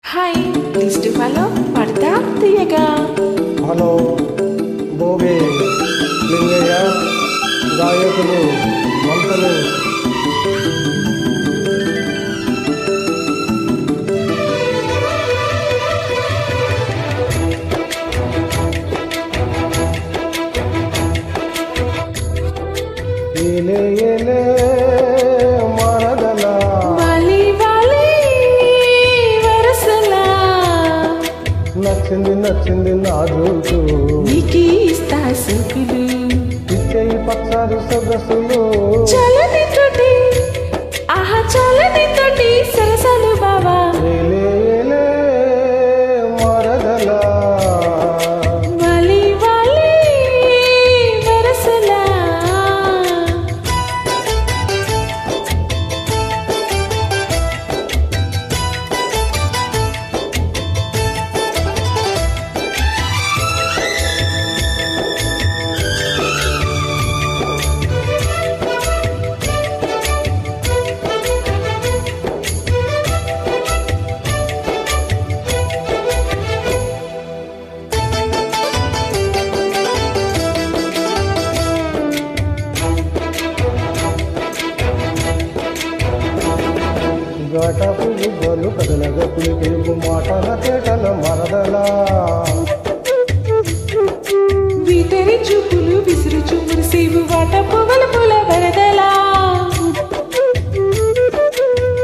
Hi please to follow పడతా తీయగా. Hello Bobde Lingaiah గాయకులు మంటలు ఏలే ఏలే మరదలా వాలి వాలి వరసలా నచ్చింది నచ్చింది నాజుకు నీకి ఇస్తా సుకులు ఇచ్చేయి పచ్చారు సొగసులు చలని తోటి ఆహా చలని తోటి సరసలు బావా. ఏలే ఏలే మరదలా వాలి వాలి వరసలా ఘాటపు బుగ్గలు కదలగా పులికేపు మాటల తేటల మరదలా వీటరి చూపులు విసురు చూపులు సేవు వాట పువ్వుల పూల వరదలా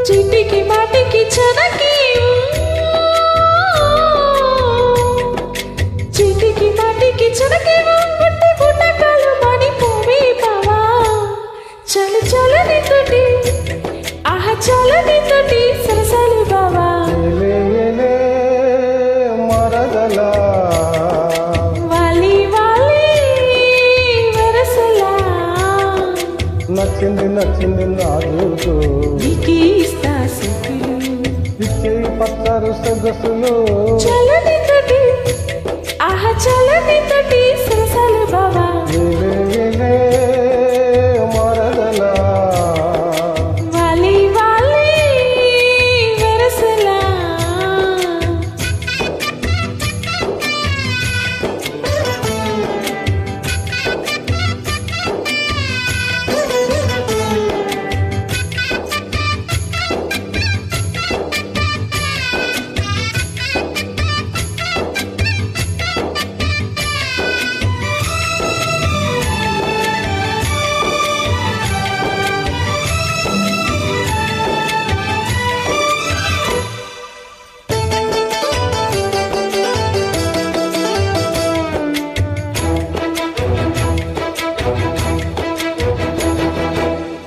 చిటికి మాటికి చనకి చిటికి మాటికి చనకి పుట్టి పుట్టకాలు మణిపోవి బావా. చలు చలని తోటి ఆహా చలని తోటి సరసాలు బావా. ఏలే ఏలే మరదలా వాలి వాలి వరసలా నచ్చింది నచ్చింది నాజుకు నీకి ఇస్తా సుకులు ఇచ్చేయి పచ్చారు సొగసులు చలని తోటి ఆహా చలని తోటి సరసాలు బావా. ఏలే ఏలే మరదలా వాలి వాలి వరసలా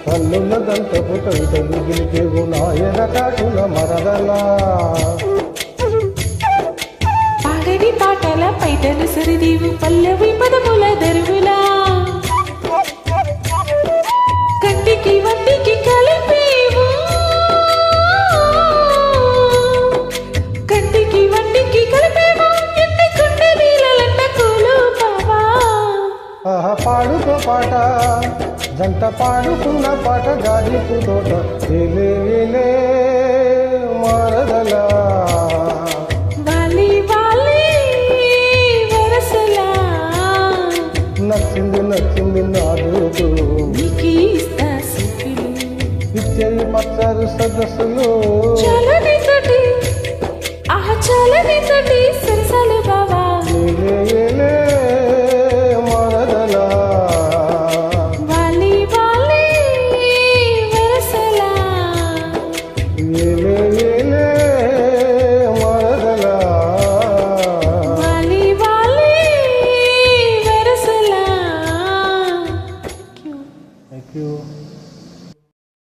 కన్నుల దంతపు కవితలు గిలికేవు నాయన కాటుల మరదలా పాడని పాటల పైటలు సరిదీవు పల్లవి పదముల దరువులా కంటికి వంటికి కలిపేవు కంటికి వంటికి కలిపేవు ఎన్ని కుండ నీళ్ళంట కూలు బావా. ఆహా పాడుతో పాట జంట పాడుకున్న పాట గాలిపు తోట ఏలే ఏలే మరదలా వాలి వాలి వరసలా నచ్చింది నచ్చింది నాజుకు నీకి ఇస్తా సుకులు ఇచ్చేయి పచ్చారు సదస్సులు